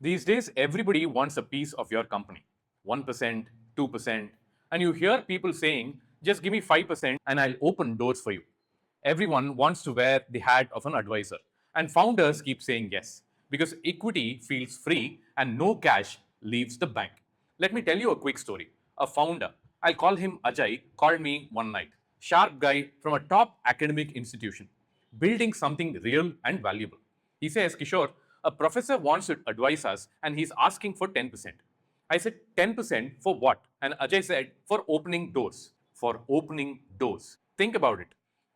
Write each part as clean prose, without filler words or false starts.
These days, everybody wants a piece of your company 1%, 2%, and you hear people saying, just give me 5% and I'll open doors for you. Everyone wants to wear the hat of an advisor, and founders keep saying yes because equity feels free and no cash leaves the bank. Let me tell you a quick story. A founder, I'll call him Ajay, called me one night. Sharp guy from a top academic institution, building something real and valuable. He says, Kishore, a professor wants to advise us and he's asking for 10%. I said, 10% for what? And Ajay said, for opening doors. For opening doors. Think about it.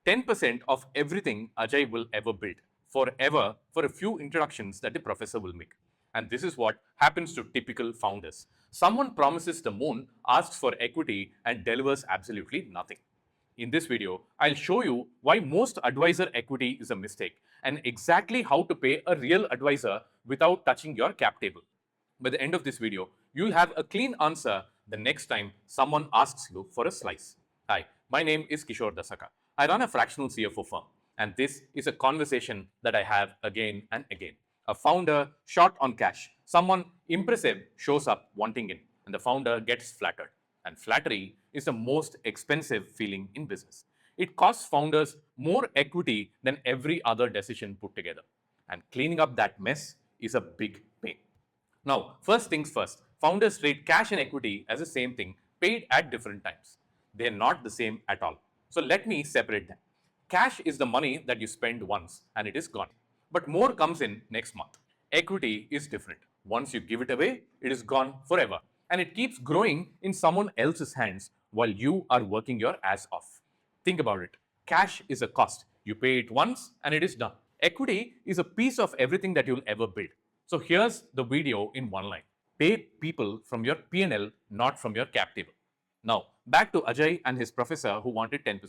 10% of everything Ajay will ever build, forever, for a few introductions that the professor will make. And this is what happens to typical founders. Someone promises the moon, asks for equity, and delivers absolutely nothing. In this video, I'll show you why most advisor equity is a mistake and exactly how to pay a real advisor without touching your cap table. By the end of this video, you'll have a clean answer the next time someone asks you for a slice. Hi, my name is Kishore Dasaka. I run a fractional CFO firm, and this is a conversation that I have again and again. A founder short on cash, someone impressive shows up wanting in, and the founder gets flattered. And flattery is the most expensive feeling in business. It costs founders more equity than every other decision put together. And cleaning up that mess is a big pain. Now, first things first, founders treat cash and equity as the same thing, paid at different times. They're not the same at all. So let me separate them. Cash is the money that you spend once and it is gone. But more comes in next month. Equity is different. Once you give it away, it is gone forever. And it keeps growing in someone else's hands while you are working your ass off. Think about it. Cash is a cost. You pay it once and it is done. Equity is a piece of everything that you'll ever build. So here's the video in one line. Pay people from your P&L, not from your cap table. Now, back to Ajay and his professor who wanted 10%.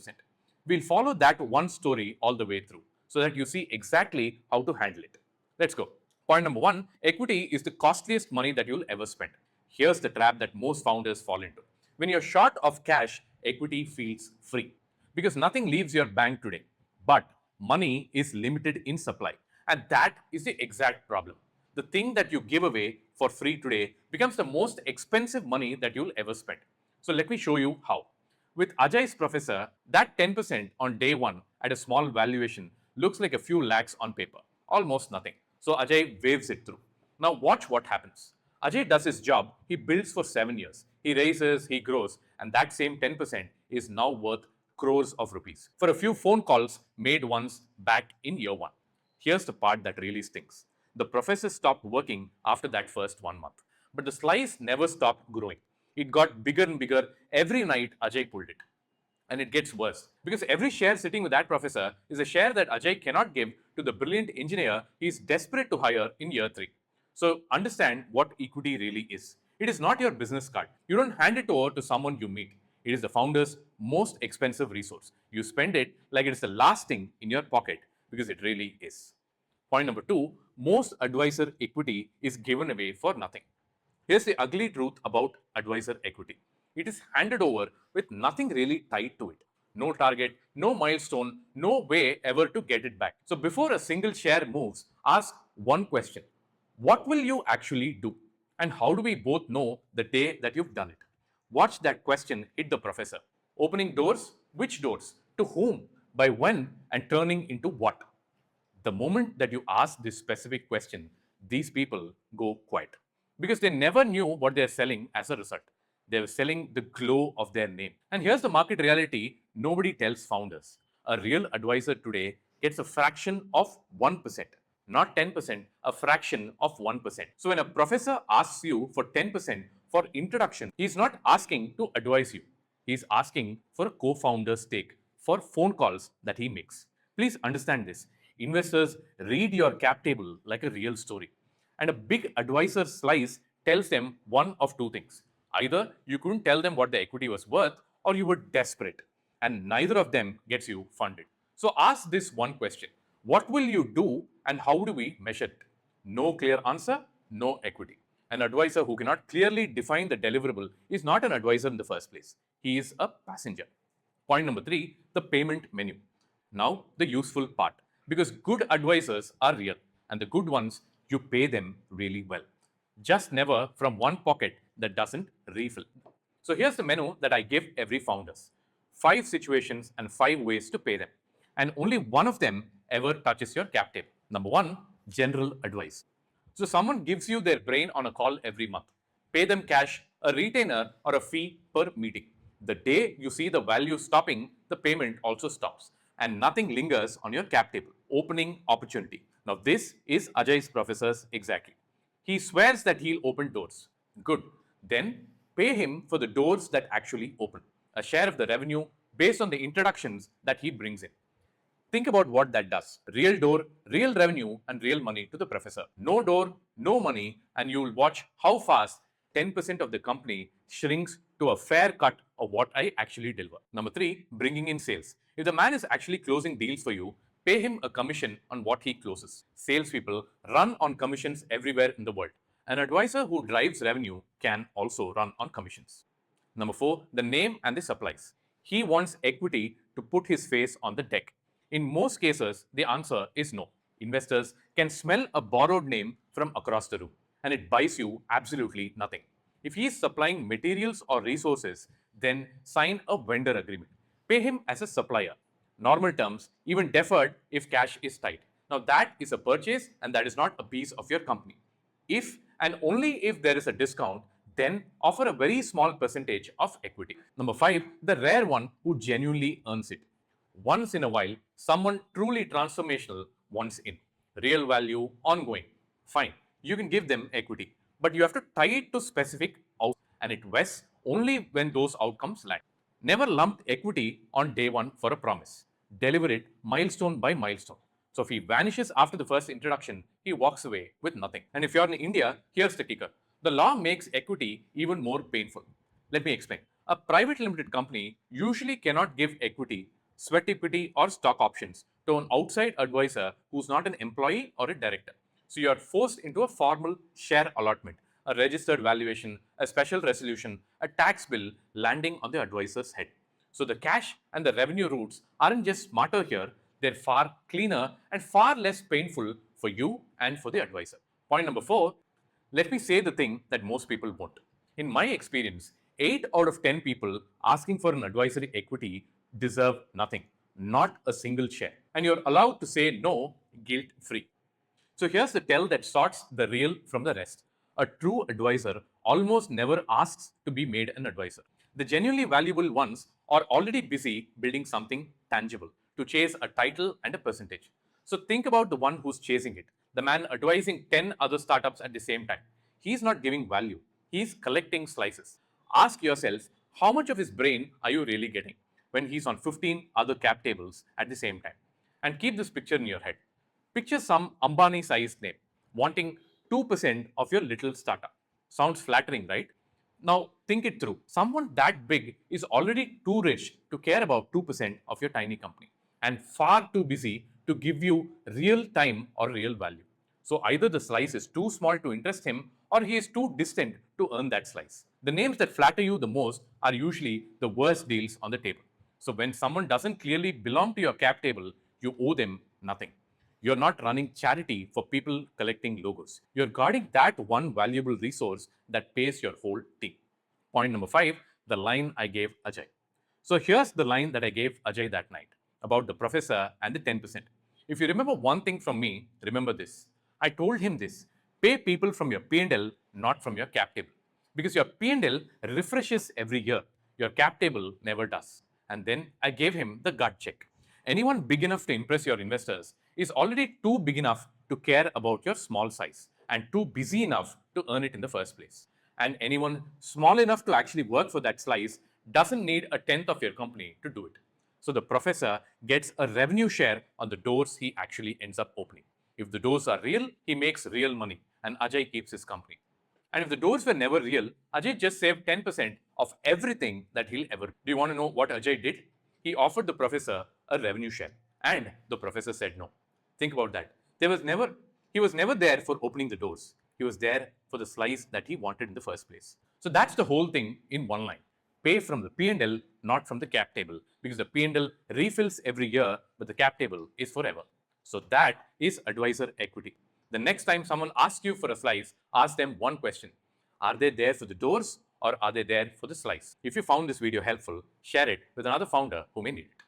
We'll follow that one story all the way through so that you see exactly how to handle it. Let's go. Point number one, equity is the costliest money that you'll ever spend. Here's the trap that most founders fall into. When you're short of cash, equity feels free because nothing leaves your bank today. But money is limited in supply. And that is the exact problem. The thing that you give away for free today becomes the most expensive money that you'll ever spend. So let me show you how. With Ajay's professor, that 10% on day one at a small valuation looks like a few lakhs on paper, almost nothing. So Ajay waves it through. Now watch what happens. Ajay does his job, he builds for 7 years. He raises, he grows, and that same 10% is now worth crores of rupees for a few phone calls made once back in year one. Here's the part that really stinks. The professor stopped working after that first 1 month, but the slice never stopped growing. It got bigger and bigger every night Ajay pulled it. And it gets worse because every share sitting with that professor is a share that Ajay cannot give to the brilliant engineer he is desperate to hire in year 3. So understand what equity really is. It is not your business card. You don't hand it over to someone you meet. It is the founder's most expensive resource. You spend it like it is the last thing in your pocket because it really is. Point number two, most advisor equity is given away for nothing. Here's the ugly truth about advisor equity. It is handed over with nothing really tied to it. No target, no milestone, no way ever to get it back. So before a single share moves, ask one question. What will you actually do? And how do we both know the day that you've done it? Watch that question hit the professor. Opening doors? Which doors? To whom? By when? And turning into what? The moment that you ask this specific question, these people go quiet because they never knew what they're selling as a result. They were selling the glow of their name. And here's the market reality nobody tells founders. A real advisor today gets a fraction of 1%, not 10%, a fraction of 1%. So when a professor asks you for 10% for introduction, he's not asking to advise you. He's asking for a co-founder's stake for phone calls that he makes. Please understand this. Investors read your cap table like a real story. And a big advisor slice tells them one of two things. Either you couldn't tell them what the equity was worth or you were desperate. And neither of them gets you funded. So ask this one question. What will you do and how do we measure it? No clear answer, no equity. An advisor who cannot clearly define the deliverable is not an advisor in the first place. He is a passenger. Point number three, the payment menu. Now, the useful part. Because good advisors are real and the good ones, you pay them really well. just never from one pocket that doesn't refill. So here's the menu that I give every founders. 5 situations and 5 ways to pay them. And only one of them ever touches your cap table. Number 1, general advice. So someone gives you their brain on a call every month. Pay them cash, a retainer, or a fee per meeting. The day you see the value stopping, the payment also stops, and nothing lingers on your cap table. Opening opportunity. Now, this is Ajay's professors exactly. He swears that he'll open doors. Good. Then pay him for the doors that actually open, a share of the revenue based on the introductions that he brings in. Think about what that does. Real door, real revenue, and real money to the professor. No door, no money, and you'll watch how fast 10% of the company shrinks to a fair cut of what I actually deliver. Number 3, bringing in sales. If the man is actually closing deals for you, pay him a commission on what he closes. Salespeople run on commissions everywhere in the world. An advisor who drives revenue can also run on commissions. Number 4, the name and the supplies. He wants equity to put his face on the deck. In most cases, the answer is no. Investors can smell a borrowed name from across the room, and it buys you absolutely nothing. If he is supplying materials or resources, then sign a vendor agreement. Pay him as a supplier. Normal terms, even deferred if cash is tight. Now, that is a purchase and that is not a piece of your company. If and only if there is a discount, then offer a very small percentage of equity. Number 5, the rare one who genuinely earns it. Once in a while, someone truly transformational wants in. Real value, ongoing. Fine, you can give them equity, but you have to tie it to specific outcomes, and it vests only when those outcomes land. Never lump equity on day one for a promise. Deliver it milestone by milestone. So if he vanishes after the first introduction, he walks away with nothing. And if you're in India, here's the kicker. The law makes equity even more painful. Let me explain. A private limited company usually cannot give equity, sweat equity, or stock options to an outside advisor who's not an employee or a director. So you are forced into a formal share allotment, a registered valuation, a special resolution, a tax bill landing on the advisor's head. So the cash and the revenue routes aren't just smarter here, they're far cleaner and far less painful for you and for the advisor. Point number 4, let me say the thing that most people won't. In my experience, 8 out of 10 people asking for an advisory equity deserve nothing, not a single share. And you're allowed to say no guilt free. So here's the tell that sorts the real from the rest. A true advisor almost never asks to be made an advisor. The genuinely valuable ones are already busy building something tangible to chase a title and a percentage. So think about the one who's chasing it, the man advising 10 other startups at the same time. He's not giving value, he's collecting slices. Ask yourself, how much of his brain are you really getting when he's on 15 other cap tables at the same time? And keep this picture in your head. Picture some Ambani sized name wanting 2% of your little startup. Sounds flattering, right? Now think it through. Someone that big is already too rich to care about 2% of your tiny company and far too busy to give you real time or real value. So either the slice is too small to interest him or he is too distant to earn that slice. The names that flatter you the most are usually the worst deals on the table. So when someone doesn't clearly belong to your cap table, you owe them nothing. You're not running charity for people collecting logos. You're guarding that one valuable resource that pays your whole team. Point number 5, the line I gave Ajay. So here's the line that I gave Ajay that night about the professor and the 10%. If you remember one thing from me, remember this. I told him this: pay people from your P&L, not from your cap table. Because your P&L refreshes every year. Your cap table never does. And then I gave him the gut check. Anyone big enough to impress your investors is already too big enough to care about your small size and too busy enough to earn it in the first place. And anyone small enough to actually work for that slice doesn't need a tenth of your company to do it. So the professor gets a revenue share on the doors he actually ends up opening. If the doors are real, he makes real money and Ajay keeps his company. And if the doors were never real, Ajay just saved 10% of everything that he'll ever. Do you want to know what Ajay did? He offered the professor a revenue share, and the professor said no. Think about that. He was never there for opening the doors. He was there for the slice that he wanted in the first place. So that's the whole thing in one line. Pay from the P&L, not from the cap table, because the P&L refills every year, but the cap table is forever. So that is advisor equity. The next time someone asks you for a slice, ask them one question. Are they there for the doors or are they there for the slice? If you found this video helpful, share it with another founder who may need it.